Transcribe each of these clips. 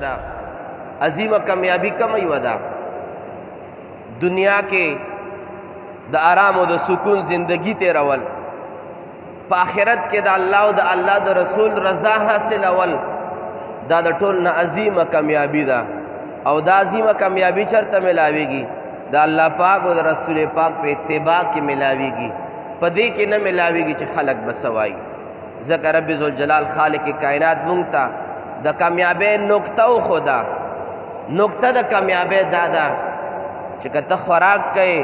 دا عظیمه کامیابی کمی ودا دنیا کې د آرام او د سکون زندگی تیرول، په آخرت کې د الله او د الله د رسول رضا حاصل اول، دا د ټول نه عظیمه کامیابی ده. او دا عظیمه کامیابی چرته ملاویږي؟ د الله پاک او د رسول پاک په اتباع کې ملاویږي، په دې کې نه ملاویږي چې خلق بسوای. ځکه رب ذوالجلال خالق کائنات مونږ ته د کامیابی نقطه وښوده. نقطه د کامیابی دا ده چې که ته خوراک کوې،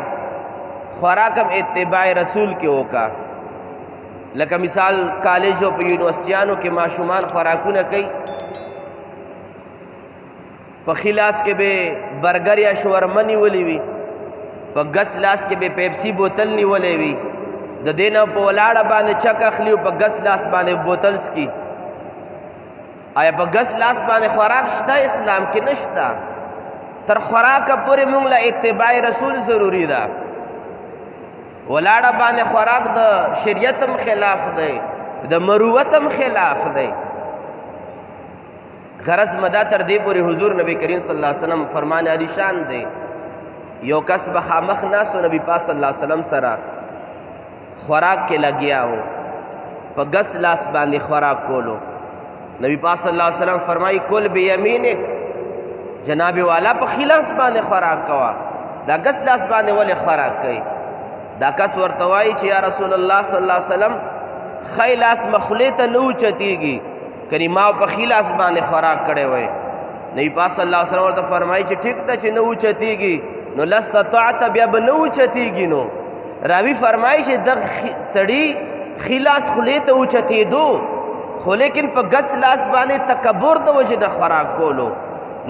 خوراک هم اتباع رسول کې وکړه. لکه مثال کالج او په یونیورسټیانو کې ماشومان خوراکونه کوي، په ښي لاس کې به برګر یا شورمه نیولې وي، په ګس لاس کې به پیپسي بوتل نیولې وي، د دې نه په ولاړه باندې چک اخلي او په ګس لاس باندې بوتل څکي. آیا په ګس لاس باندې خوراک شته؟ اسلام کې نشته. تر خوراکه پورې موږ له اتباع رسول ضروري ده. ولاړه باندې خوراک د شریعت هم خلاف دی، د مروت هم خلاف دی. غرض مدا تر دې پورې حضور نبی کریم صلی الله علیه وسلم فرمان علی شان دی. یو کس به خامخ ناس و نبی پاک صلی الله علیه وسلم سره خوراک کې لګیا و، په ګس لاس باندې خوراک کولو. نبی پاک صلی الله علیه وسلم فرمایي کل بیمینک، جناب والا په ښي لاس باندې خوراک کوه، دا ګس لاس باندې ولې خوراک کوي؟ دا کس ورته وایي چې یا رسول الله صلی الله علیه وسلم ښی لاس مخلې ته نه اوچتېږي، کني ما په ښي لاس باندې خوراک کړی وی. نبی پاک صلی الله علیه وسلم ورته فرمایي چې ټیک ده چې نه اوچتېږي، نو لستطعت بیا به نه اوچتېږي. نو راوي فرمایي چې دغه سړي ښي لاس خولې ته اوچتېدو، خو لیکن په ګس لاس باندې تکبر د وجې نه خوراک کولو.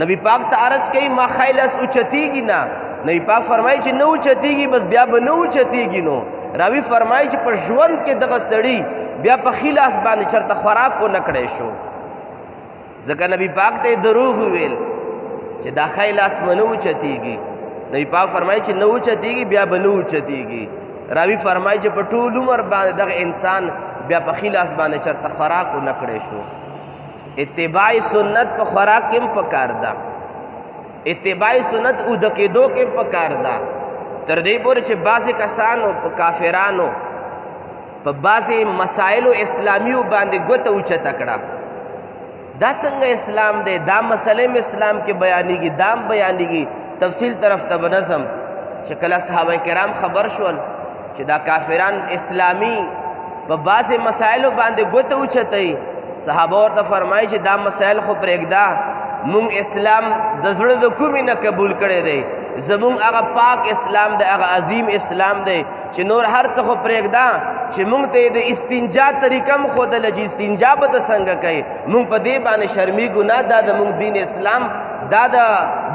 نبی پاک ته عرض کوي ما ښی لاس اوچتېږي نه، نبی پاک فرمایي چې نه اوچتېږي، بس بیا به نه اوچتېږي. نو راوي فرمایي چې په ژوند کې دغه سړي بیا په ښي لاس باندې چرته خوراک ونه کړی شو. ځکه نبی پاک ته یې دروغ وویل چې دا ښی لاس به نه اوچتېږي. نبی پاک فرمایي چې نه اوچتېږي بیا به نه اوچتېږي. راوي فرمایي چې په ټول عمر باندې دغه انسان بیا په ښي لاس باندې چرته خوراک ونه کړی شو. اتباع سنت په خوراک کې هم پکار ده، اتباع سنت اوده کېدو کې هم پکار ده. تر دې پورې چې بعضې کسانو په کافرانو په بعضې مسایلو اسلامیو باندې ګوته اوچته کړه. دا څنګه اسلام دی؟ دا مسلې م اسلام کې بیانېږي، دا هم بیانېږي. تفصیل طرف ته به نظم چې کله صحابه کرام خبر شول چې دا کافران اسلامي په بعضې مسایلو باندې ګوته اوچتوي، صحابه ورته فرمایي چې دا مسایل خو پرېږده، مونږ اسلام د زړه د کومې نه قبول کړی دی، زمونږ هغه پاک اسلام دی، هغه عظیم اسلام دی چې نور هر څه خو پرېږده، چې مونږ ته یې د استنجا طریقه هم ښودله چې استنجا به ته څنګه کوې، مونږ په دې باندې شرمېږو نه. دا د مونږ دین اسلام دا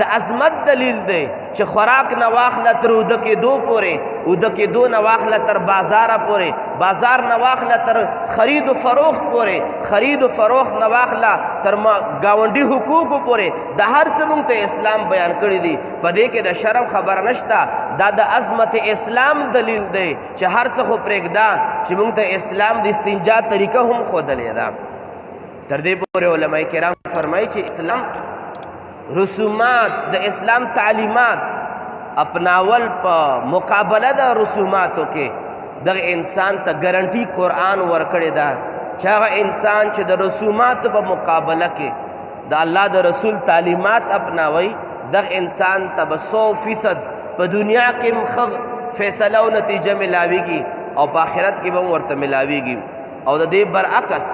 د عظمت دلیل دی چې خوراک نه واخله تر اوده کېدو پورې، اوده کېدو نه واخله تر بازاره پورې، بازار نه واخله تر خرید و فروخت پورې، خرید و فروخت نه واخله تر ګاونډي حقوقو پورې. د هر څه مونږ ته اسلام بیان کړي دي. په دې کې د شرم خبره نشته، دا د عظمت اسلام دلیل دی چې هر څه خو پرېږده، چې مونږ ته اسلام د استنجا طریقه هم ښودلې ده. تر دې پورې علما کرام فرمایي چې اسلام رسومات، د اسلام تعلیمات اپناول په مقابله د رسوماتو کې دغه انسان ته ګارنټي قرآن ورکړې ده چې هغه انسان چې د رسوماتو په مقابله کې د الله د رسول تعلیمات اپناوي، دغه انسان ته به 100% په دنیا کې هم ښه فیصله او نتیجه ملاویږي او په آخرت کې به هم ورته ملاویږي. او د دې برعکس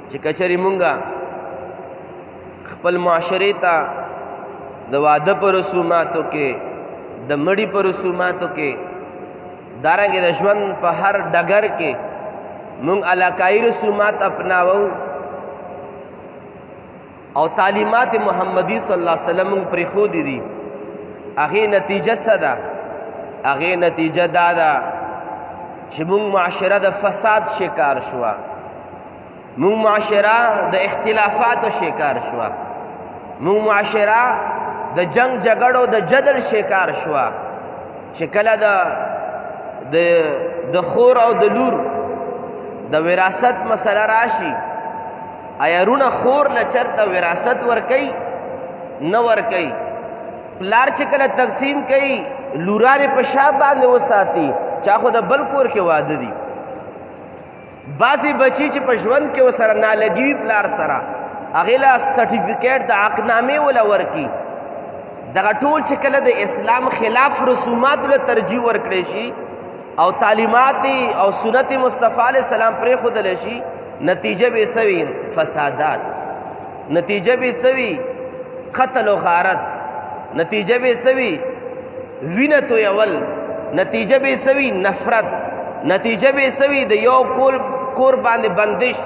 چې کچرې مونږه خپل معاشرې ته د واده په رسوماتو کې، د مړي په رسوماتو کې، دارنګې د ژوند په هر ډګر کې مونږ علاقایي رسومات اپناوو او تعلیمات محمدي صلی الله علیه وسلم مونږ پرېښودي دي. هغې نتیجه څه ده؟ هغې نتیجه دا ده چې مونږ معاشره د فساد شکار شوه، مونږ معاشره د اختلافاتو شکار شوه، مونږ معاشره د جنگ جګړو د جدل شکار شوه. چې کله د خور او د لور د وراثت مسله راشي، آیا رونه خور له چرته وراثت ورکوي نه ورکوي پلار چې کله تقسیم کوي لورانې په شا باندې وساتي چا خو د بل کور کې واده دي بعضې بچي چې په ژوند کې ورسره نالګي وي پلار سره هغې له سرټیفیکیټ د عقدنامې وله ورکي دغه ټول چې کله د اسلام خلاف رسوماتو له ترجیح ورکړی شي او تعلیمات او سنت مصطفی علیه السلام پرېښودلی شي نتیجه به سوي فسادات نتیجه به سوي قتل و غارت نتیجه به سوي وینه تویول نتیجه به سوي نفرت نتیجه به سوي د یو کور باندې بندش